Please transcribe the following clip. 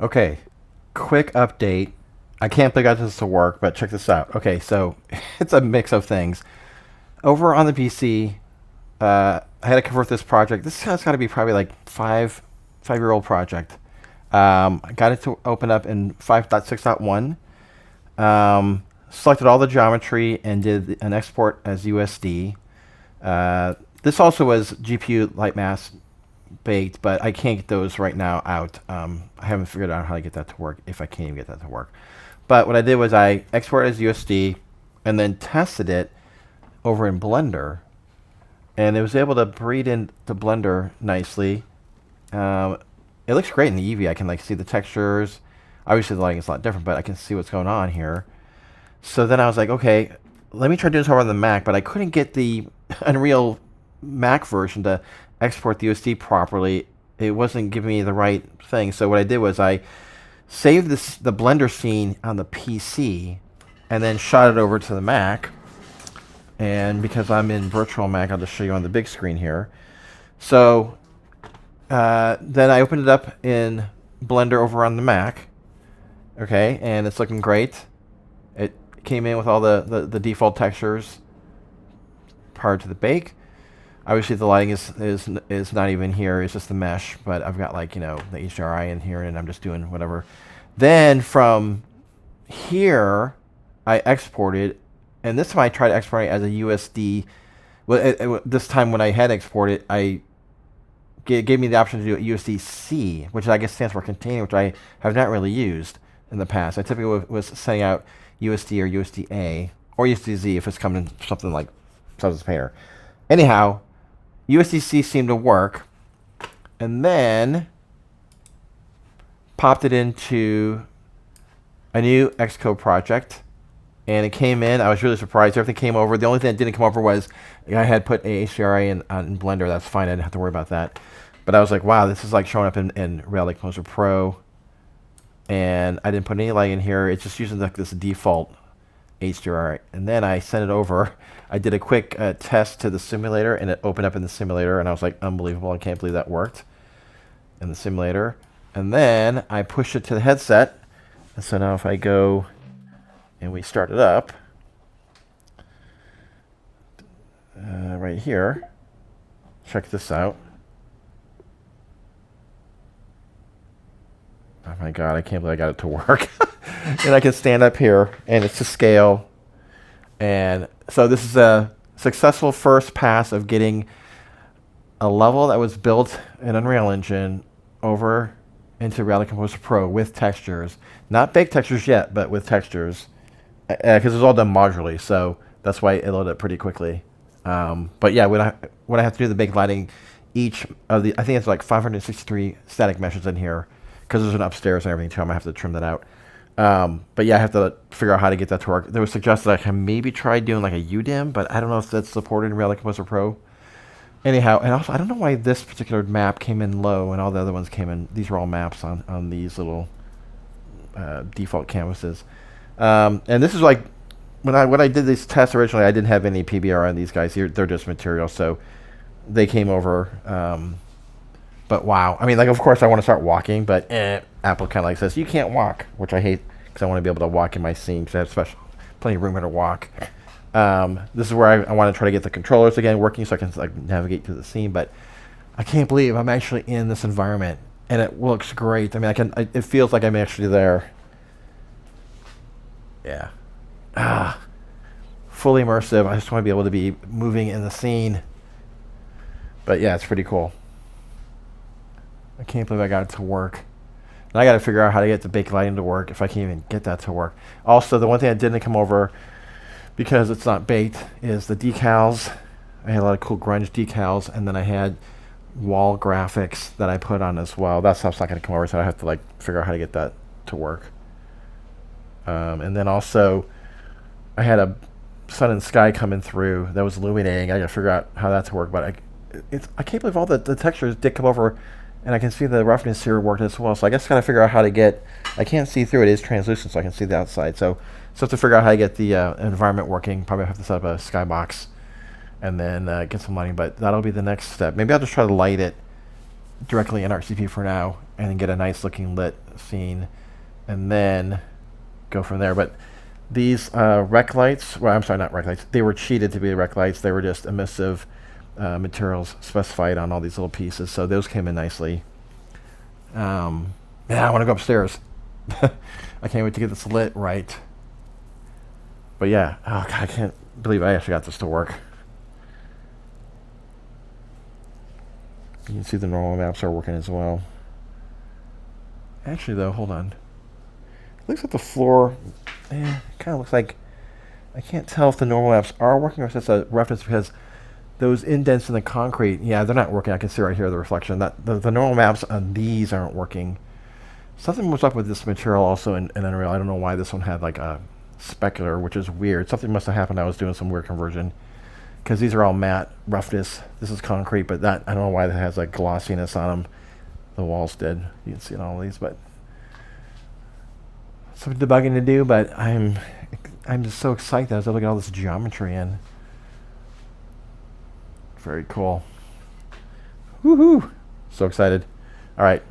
Okay, quick update. I can't believe I got this to work, but check this out. Okay, so it's a mix of things. Over on the PC, I had to convert this project. This has got to be probably like five-year-old project. I got it to open up in 5.6.1. Selected all the geometry and did an export as USD. This also was GPU light mass baked, but I can't get those right now out. I haven't figured out how to get that to work, if I can even get that to work. But what I did was I exported as USD and then tested it over in Blender, and it was able to breed into Blender nicely. It looks great in the Eevee. I can like see the textures. Obviously the lighting is a lot different, but I can see what's going on here. So then I was like, okay, let me try doing this over on the Mac, but I couldn't get the Unreal Mac version to export the USD properly. It wasn't giving me the right thing. So what I did was I saved the Blender scene on the PC and then shot it over to the Mac. And because I'm in virtual Mac, I'll just show you on the big screen here. So then I opened it up in Blender over on the Mac. Okay, and it's looking great. It came in with all the default textures prior to the bake. Obviously the lighting is not even here, it's just the mesh, but I've got like, you know, the HDRI in here and I'm just doing whatever. Then from here, I exported, and this time I tried exporting as a USD. Well, this time when I had exported, it gave me the option to do USDC, which I guess stands for container, which I have not really used in the past. I typically was sending out USD or USDA, or USDZ if it's coming in something like Substance Painter. Anyhow, USDC seemed to work, and then popped it into a new Xcode project, and it came in. I was really surprised. Everything came over. The only thing that didn't come over was I had put a HDRI in Blender. That's fine. I didn't have to worry about that. But I was like, wow, this is like showing up in Reality Composer Pro, and I didn't put any light in here. It's just using like this default HDRI, and then I sent it over. I did a quick test to the simulator, and it opened up in the simulator, and I was like, unbelievable, I can't believe that worked in the simulator. And then I pushed it to the headset, and so now if I go and we start it up, right here, check this out. Oh my god, I can't believe I got it to work. And I can stand up here, and it's to scale. And so this is a successful first pass of getting a level that was built in Unreal Engine over into Reality Composer Pro with textures. Not baked textures yet, but with textures. Because it's all done modularly, so that's why it loaded up pretty quickly. But yeah, when I have to do the baked lighting, each of the, I think it's like 563 static meshes in here, because there's an upstairs and everything too. I'm going to have to trim that out. But yeah, I have to figure out how to get that to work. There was suggested I can maybe try doing like a UDIM, but I don't know if that's supported in Reality Composer Pro. Anyhow, and also I don't know why this particular map came in low and all the other ones came in. These are all maps on these little default canvases. And this is like when I did these tests originally, I didn't have any PBR on these guys. They're just material, so they came over. But wow, I mean, like, of course I want to start walking, but Apple kind of like says you can't walk, which I hate because I want to be able to walk in my scene because I have plenty of room here to walk. This is where I want to try to get the controllers again working so I can like navigate through the scene. But I can't believe I'm actually in this environment and it looks great. I mean, it feels like I'm actually there. Yeah. Fully immersive. I just want to be able to be moving in the scene. But yeah, it's pretty cool. I can't believe I got it to work. Now I got to figure out how to get the baked lighting to work, if I can even get that to work. Also, the one thing that didn't come over, because it's not baked, is the decals. I had a lot of cool grunge decals, and then I had wall graphics that I put on as well. That stuff's not going to come over, so I have to like figure out how to get that to work. And then also, I had a sun and sky coming through that was illuminating. I got to figure out how that to work, but I can't believe all the textures did come over. And I can see the roughness here worked as well. So I guess I got to figure out how to get, I can't see through it. It is translucent, so I can see the outside. So I have to figure out how to get the environment working. Probably have to set up a skybox and then get some lighting. But that'll be the next step. Maybe I'll just try to light it directly in RCP for now, and then get a nice looking lit scene, and then go from there. But these rec lights, well, I'm sorry, not rec lights. They were cheated to be rec lights. They were just emissive materials specified on all these little pieces, so those came in nicely. Yeah, I want to go upstairs. I can't wait to get this lit right. But yeah, oh God, I can't believe I actually got this to work. You can see the normal maps are working as well. Actually, though, hold on. It looks like the floor, kind of looks like, I can't tell if the normal maps are working or if it's a reference, because those indents in the concrete, yeah, they're not working. I can see right here the reflection. That the normal maps on these aren't working. Something was up with this material also in Unreal. I don't know why this one had like a specular, which is weird. Something must have happened. I was doing some weird conversion, because these are all matte roughness. This is concrete, but that, I don't know why that has like glossiness on them. The walls did. You can see it on all these, but some debugging to do. But I'm just so excited as I look at all this geometry in. Very cool. Woohoo! So excited. All right.